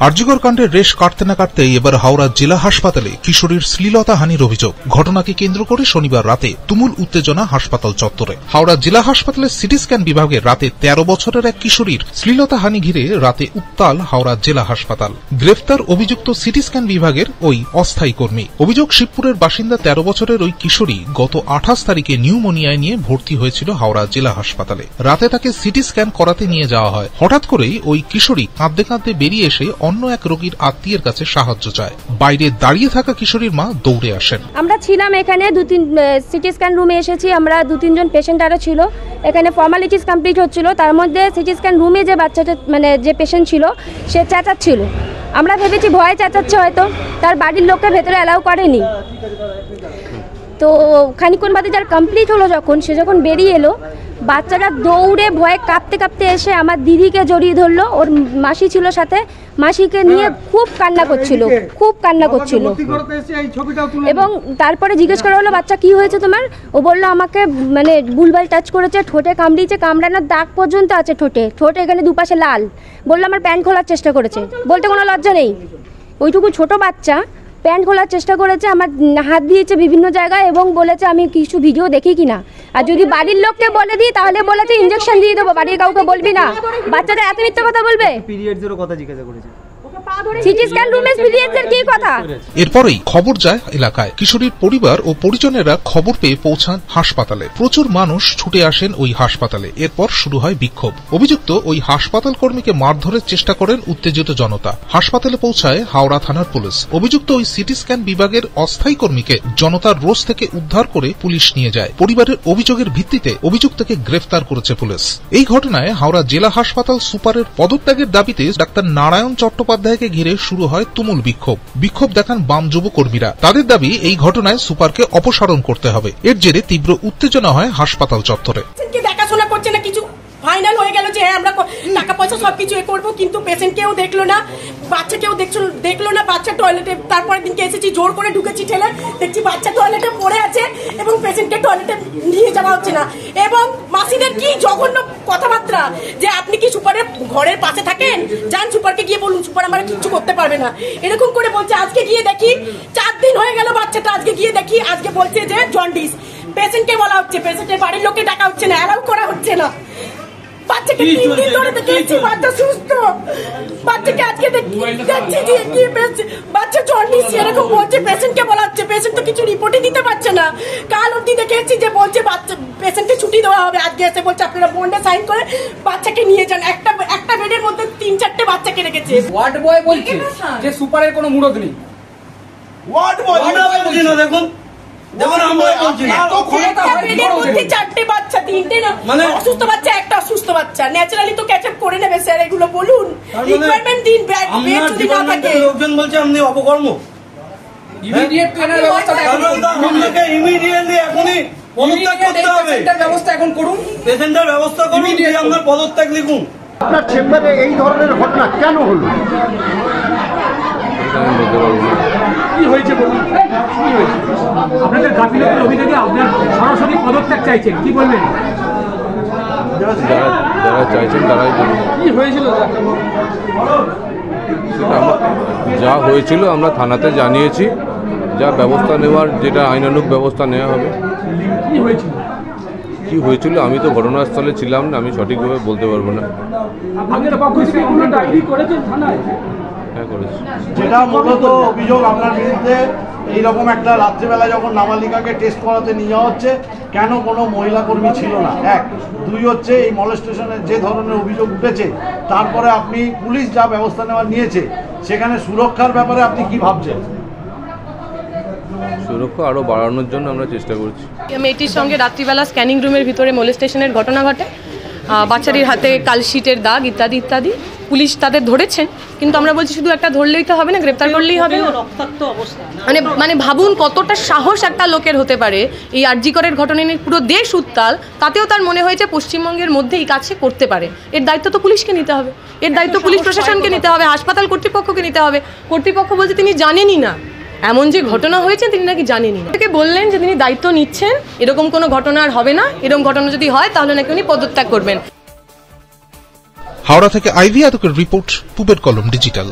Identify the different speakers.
Speaker 1: আরজিকর কাণ্ডের রেশ কাটতে না কাটতেই এবার হাওড়া জেলা হাসপাতালে কিশোরীর শ্লীলতাহানির অভিযোগ। ঘটনাকে কেন্দ্র করে শনিবার রাতে তুমুল উত্তেজনা হাসপাতাল চত্বরে। হাওড়া জেলা হাসপাতালের সিটি স্ক্যান বিভাগে রাতে 13 বছরের এক কিশোরীর শ্লীলতাহানি ঘিরে রাতে উত্তাল হাওড়া জেলা হাসপাতাল। গ্রেফতার অভিযুক্ত সিটি স্ক্যান বিভাগের ওই অস্থায়ী কর্মী। অভিযোগ, শিবপুরের বাসিন্দা 13 বছরের ওই কিশোরী গত 28 তারিখে নিউমোনিয়ায় নিয়ে ভর্তি হয়েছিল হাওড়া জেলা হাসপাতালে। রাতে তাকে সিটি স্ক্যান করাতে নিয়ে যাওয়া হয়। হঠাৎ করেই ওই কিশোরী কাঁদতে কাঁদতে বেরিয়ে এসে অন্য এক রোগীর আত্মীয়ের কাছে সাহায্য চায়। বাইরে দাঁড়িয়ে থাকা কিশোরীর মা দৌড়ে আসেন।
Speaker 2: আমরা ছিলাম এখানে সিটি স্ক্যান রুমে এসেছি, আমরা 2-3 জন পেশেন্ট আরো ছিল। এখানে ফর্মালিটিস কমপ্লিট হচ্ছিল, তার মধ্যে সিটি স্ক্যান রুমে যে বাচ্চাটা যে পেশেন্ট ছিল সে চেঁচাচ্ছিল। আমরা ভেবেছি ভয়ে চেঁচাচ্ছে হয়তো, তার বাড়ির লোককে ভেতরে অ্যালাউ করেনি। তো খানিকক্ষণ বাদে যার কমপ্লিট হলো, সে যখন বেরিয়ে এলো, বাচ্চাটা দৌড়ে ভয়ে কাঁপতে কাঁপতে এসে আমার দিদিকে জড়িয়ে ধরলো। ওর মাসি ছিল সাথে, মাসিকে নিয়ে খুব কান্না করছিল। এবং তারপরে জিজ্ঞেস করা হলো, বাচ্চা কি হয়েছে তোমার? ও বললো আমাকে বুলবাল টাচ করেছে, ঠোঁটে কামড়িয়েছে, কামড়ানোর দাগ পর্যন্ত আছে ঠোঁটে এখানে দুপাশে লাল। বললো আমার প্যান্ট খোলার চেষ্টা করেছে, বলতে কোনো লজ্জা নেই। ওইটুকু ছোট বাচ্চা প্যান্ট খোলার চেষ্টা করেছে, আমার হাত দিয়েছে বিভিন্ন জায়গায় এবং বলেছে আমি কিছু ভিডিও দেখি কিনা। আর যদি বাড়ির লোককে বলে দিই তাহলে বলেছে ইনজেকশন দিয়ে দেবো, বাড়ির কাউকে বলবি না। বাচ্চাটা এত মিথ্যা কথা বলবে।
Speaker 3: পিরিয়ডসের কথা জিজ্ঞাসা করেছে।
Speaker 1: এরপরেই খবর যায় এলাকায়। কিশোরীর পরিবার ও পরিজনেরা খবর পেয়ে পৌঁছান হাসপাতালে। প্রচুর মানুষ ছুটে আসেন ওই হাসপাতালে। এরপর শুরু হয় বিক্ষোভ। অভিযুক্ত ওই হাসপাতাল কর্মীকে মারধরের চেষ্টা করেন উত্তেজিত জনতা। হাসপাতালে পৌঁছায় হাওড়া থানার পুলিশ। অভিযুক্ত ওই সিটি স্ক্যান বিভাগের অস্থায়ী কর্মীকে জনতার রোষ থেকে উদ্ধার করে পুলিশ নিয়ে যায়। পরিবারের অভিযোগের ভিত্তিতে অভিযুক্তকে গ্রেফতার করেছে পুলিশ। এই ঘটনায় হাওড়া জেলা হাসপাতাল সুপারের পদত্যাগের দাবিতে ডাক্তার নারায়ণ চট্টোপাধ্যায়কে ঘিরে শুরু হয় তুমুল বিক্ষোভ দেখান বাম যুব কর্মীরা। তাদের দাবি এই ঘটনায় সুপারকে অপসারণ করতে হবে। এর জেরে তীব্র উত্তেজনা হয় হাসপাতাল চত্বরে।
Speaker 4: দেখাশোনা করছে না, কিছু ফাইনাল হয়ে গেল যে আমরা টাকা পয়সা সবকিছু করবো, কিন্তু পেশেন্ট কেউ দেখলো না, বাচ্চা কেউ দেখলো না। বাচ্চা টয়লেটে তারপরের দিনকে এসেছি, জোর করে ঢুকেছি ঠেলে, দেখছি বাচ্চা টয়লেটে পড়ে আছে এবং পেশেন্টকে টয়লেটে নিয়ে যাওয়া হচ্ছে না। এবং মাসিদের কি জঘন্য কথাবার্তা, যে আপনি কি সুপারের ঘরের পাশে থাকেন, যান সুপারকে গিয়ে বলুন, সুপার আমরা কিচ্ছু করতে পারবে না, এরকম করে বলছে। আজকে গিয়ে দেখি 4 দিন হয়ে গেল বাচ্চাটা, আজকে গিয়ে দেখি আজকে বলছে যে জন্ডিস। পেশেন্টকে বলা হচ্ছে, পেশেন্টের বাড়ির লোককে ডাকা হচ্ছে না, অ্যালাউ করা হচ্ছে না। বাচ্চাকে 3 দিন ধরে দেখেছি, বাচ্চা সুস্থ, বাচ্চাকে আজকে দেখছি যে কি বাচ্চা জন্ডিস এরকম বলছে। পেশেন্টকে বলা হচ্ছে, পেশেন্ট তো কিছু রিপোর্টই দিতে পারছে না। কাল অবধি দেখেছি যে বলছে বাচ্চা পেশেন্টকে ছুটি দেওয়া হবে, আজকে এসে বলছে আপনারা বন্ডে সাইন করে বাচ্চাকে নিয়ে যান। একটা বেডের মধ্যে 3-4টে বাচ্চাকে রেখেছে।
Speaker 5: ওয়ার্ড বয় বলছে যে সুপারের কোনো মুরদ নেই।
Speaker 3: ওয়ার্ড বয় বলছে না, দেখুন
Speaker 4: চারটে বাচ্চা, 3টে অসুস্থ বাচ্চা, একটা অসুস্থ বাচ্চা। ন্যাচারালি তো ক্যাচ আপ করে নেবে স্যার, এগুলো বলুন। রিকোয়ারমেন্ট দিন, বেড যদি না থাকে।
Speaker 3: লোকজন বলছে আপনি অপকর্ম।
Speaker 5: ইমিডিয়েট ট্রেনার ব্যবস্থা
Speaker 3: আপনাকে ইমিডিয়েটলি এখনই পদত্যাগ করতে হবে।
Speaker 5: পেশেন্টের ব্যবস্থা এখন করুন,
Speaker 3: পেশেন্টের ব্যবস্থা করুন, আপনার পদত্যাগ লিখুন।
Speaker 6: আপনার চেম্বারে এই ধরনের ঘটনা কেন হলো?
Speaker 7: কি হয়েছে বলুন, কি হয়েছে? আপনাদের গাফিলতির অভিযোগে আপনার সরাসরি পদত্যাগ চাইছেন, কি বলবেন?
Speaker 8: যারা চাইছেন তারাই বলুন
Speaker 7: কি হয়েছিল।
Speaker 8: যা হয়েছিল আমরা থানাতে জানিয়েছি, যা ব্যবস্থা নেওয়ার, যেটা আইনানুগ ব্যবস্থা নেওয়া হবে। কি হয়েছিল আমি তো ঘটনাস্থলে ছিলাম না, আমি সঠিকভাবে বলতে পারবো না।
Speaker 6: যেটা মূলত অভিযোগ আপনার বিরুদ্ধে, এইরকম একটা রাত্রিবেলা যখন নাবালিকাকে টেস্ট করাতে নিয়ে যাওয়া হচ্ছে, কেন কোনো মহিলা কর্মী ছিল না? 1, 2 হচ্ছে এই মলেস্টেশনের যে ধরনের অভিযোগ উঠেছে, তারপরে আপনি পুলিশ যা ব্যবস্থা নেওয়া নিয়েছে, সেখানে সুরক্ষার ব্যাপারে আপনি কি ভাবছেন?
Speaker 8: সুরক্ষা আরও বাড়ানোর জন্য আমরা চেষ্টা করছি।
Speaker 9: মেয়েটির সঙ্গে রাত্রিবেলা স্ক্যানিং রুমের ভিতরে মলেস্টেশনের ঘটনা ঘটে। বাচ্চাটির হাতে কালশিটের দাগ ইত্যাদি ইত্যাদি। পুলিশ তাদের ধরেছেন, কিন্তু আমরা বলছি শুধু একটা ধরলেই তো হবে না, গ্রেপ্তার করলেই হবে না। মানে ভাবুন কতটা সাহস একটা লোকের হতে পারে। এই আরজিকরের ঘটনা নিয়ে পুরো দেশ উত্তাল, তাতেও তার মনে হয়েছে পশ্চিমবঙ্গের মধ্যে এই কাজে করতে পারে। এর দায়িত্ব তো পুলিশকে নিতে হবে, এর দায়িত্ব পুলিশ প্রশাসনকে নিতে হবে, হাসপাতাল কর্তৃপক্ষকে নিতে হবে। কর্তৃপক্ষ বলছে তিনি জানেনই না, এমন যে ঘটনা হয়েছে তিনি নাকি জানেনই না। তাকে বললেন যে তিনি দায়িত্ব নিচ্ছেন, এরকম কোনো ঘটনা আর হবে না, এরকম ঘটনা যদি হয় তাহলে নাকি উনি পদত্যাগ করবেন।
Speaker 1: হাওড়া থেকে আইভি আদকের রিপোর্ট, পূবের কলম ডিজিটাল।